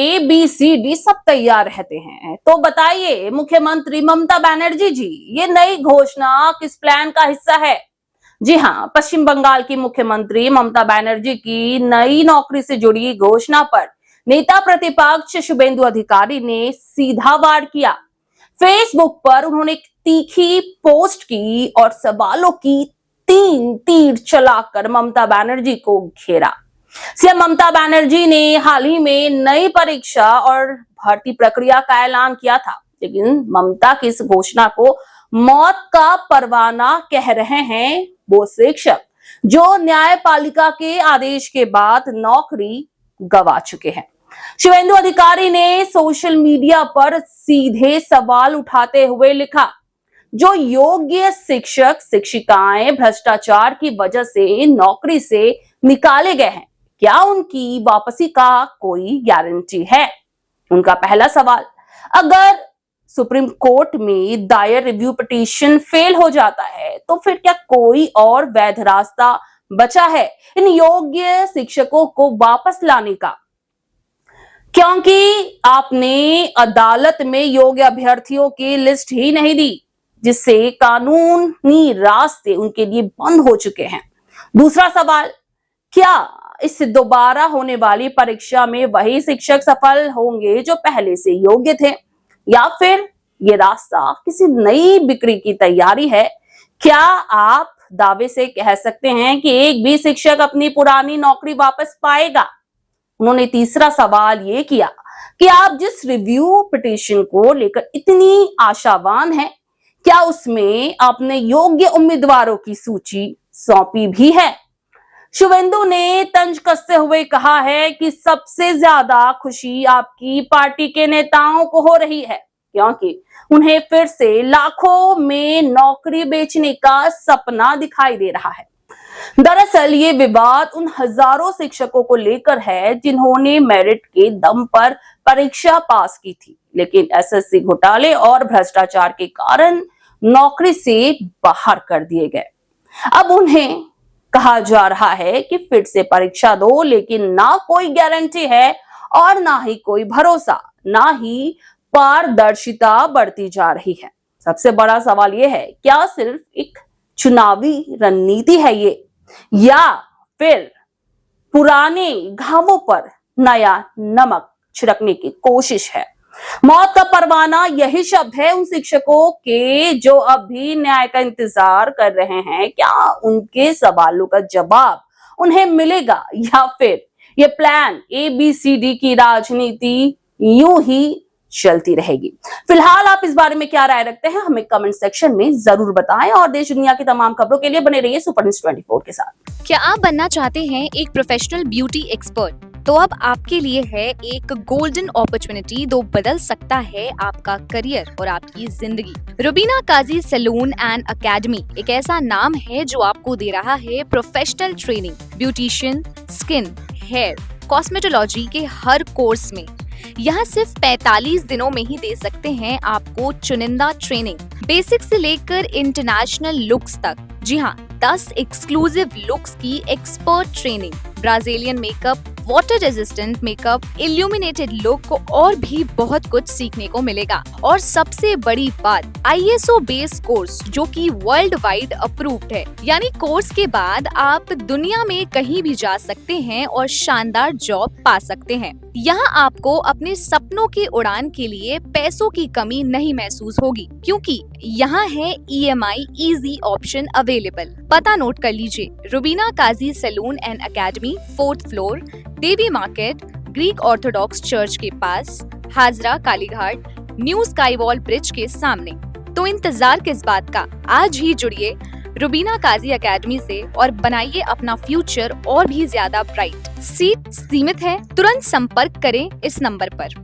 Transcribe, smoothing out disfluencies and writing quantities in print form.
ABCD सब तैयार रहते हैं। तो बताइए मुख्यमंत्री ममता बनर्जी जी, ये नई घोषणा किस प्लान का हिस्सा है? जी हाँ, पश्चिम बंगाल की मुख्यमंत्री ममता बनर्जी की नई नौकरी से जुड़ी घोषणा पर नेता प्रतिपक्ष शुभेंदु अधिकारी ने सीधा वार किया। फेसबुक पर उन्होंने एक तीखी पोस्ट की और सवालों की 3 तीर चलाकर ममता बनर्जी को घेरा। सीएम ममता बनर्जी ने हाल ही में नई परीक्षा और भर्ती प्रक्रिया का ऐलान किया था, लेकिन ममता की इस घोषणा को मौत का परवाना कह रहे हैं वो शिक्षक जो न्यायपालिका के आदेश के बाद नौकरी गंवा चुके हैं। शुभेंदु अधिकारी ने सोशल मीडिया पर सीधे सवाल उठाते हुए लिखा, जो योग्य शिक्षक शिक्षिकाएं भ्रष्टाचार की वजह से नौकरी से निकाले गए हैं, क्या उनकी वापसी का कोई गारंटी है? उनका पहला सवाल, अगर सुप्रीम कोर्ट में दायर रिव्यू पिटीशन फेल हो जाता है तो फिर क्या कोई और वैध रास्ता बचा है इन योग्य शिक्षकों को वापस लाने का? क्योंकि आपने अदालत में योग्य अभ्यर्थियों की लिस्ट ही नहीं दी, जिससे कानूनी रास्ते उनके लिए बंद हो चुके हैं। दूसरा सवाल, क्या इस दोबारा होने वाली परीक्षा में वही शिक्षक सफल होंगे जो पहले से योग्य थे, या फिर ये रास्ता किसी नई बिक्री की तैयारी है? क्या आप दावे से कह सकते हैं कि एक भी शिक्षक अपनी पुरानी नौकरी वापस पाएगा? उन्होंने तीसरा सवाल ये किया कि आप जिस रिव्यू पिटीशन को लेकर इतनी आशावान हैं, क्या उसमें आपने योग्य उम्मीदवारों की सूची सौंपी भी है? शुभेंदु ने तंज कसते हुए कहा है कि सबसे ज्यादा खुशी आपकी पार्टी के नेताओं को हो रही है, क्योंकि उन्हें फिर से लाखों में नौकरी बेचने का सपना दिखाई दे रहा है। दरअसल ये विवाद उन हजारों शिक्षकों को लेकर है जिन्होंने मेरिट के दम पर परीक्षा पास की थी, लेकिन एसएससी घोटाले और भ्रष्टाचार के कारण नौकरी से बाहर कर दिए गए। अब उन्हें कहा जा रहा है कि फिर से परीक्षा दो, लेकिन ना कोई गारंटी है और ना ही कोई भरोसा, ना ही पारदर्शिता बढ़ती जा रही है। सबसे बड़ा सवाल यह है, क्या सिर्फ एक चुनावी रणनीति है ये, या फिर पुराने घावों पर नया नमक छिड़कने की कोशिश है? मौत का परवाना यही शब्द है उन शिक्षकों के जो अभी न्याय का इंतजार कर रहे हैं। क्या उनके सवालों का जवाब उन्हें मिलेगा, या फिर ये प्लान ABCD की राजनीति यूं ही चलती रहेगी? फिलहाल आप इस बारे में क्या राय रखते हैं, हमें कमेंट सेक्शन में जरूर बताएं और देश दुनिया की तमाम खबरों के लिए बने रहिए सुपर न्यूज़ 24 के साथ। क्या आप बनना चाहते हैं एक प्रोफेशनल ब्यूटी एक्सपर्ट? तो अब आपके लिए है एक गोल्डन अपॉर्चुनिटी जो बदल सकता है आपका करियर और आपकी जिंदगी। रुबीना काजी सैलून एंड एकेडमी एक ऐसा नाम है जो आपको दे रहा है professional training, beautician, skin, hair, cosmetology के हर कोर्स में। यहाँ सिर्फ 45 दिनों में ही दे सकते हैं आपको चुनिंदा ट्रेनिंग, बेसिक से लेकर इंटरनेशनल लुक्स तक। जी हाँ, 10 एक्सक्लूसिव लुक्स की expert training, Brazilian makeup, water resistant makeup, illuminated look और भी बहुत कुछ सीखने को मिलेगा। और सबसे बड़ी बात, ISO बेस्ड कोर्स जो कि वर्ल्ड वाइड अप्रूव्ड है, यानी कोर्स के बाद आप दुनिया में कहीं भी जा सकते हैं और शानदार जॉब पा सकते हैं। यहाँ आपको अपने सपनों की उड़ान के लिए पैसों की कमी नहीं महसूस होगी, क्योंकि यहाँ है EMI इजी ऑप्शन अवेलेबल। पता नोट कर लीजिए, रुबीना काजी salon and academy, 4th floor, Devi market, Greek Orthodox church के पास, Hazra Kalighat, new sky wall bridge के सामने। तो इंतजार किस बात का, आज ही जुड़िए रुबीना काजी एकेडमी से और बनाइए अपना फ्यूचर और भी ज्यादा ब्राइट। सीट सीमित है, तुरंत संपर्क करें इस नंबर पर।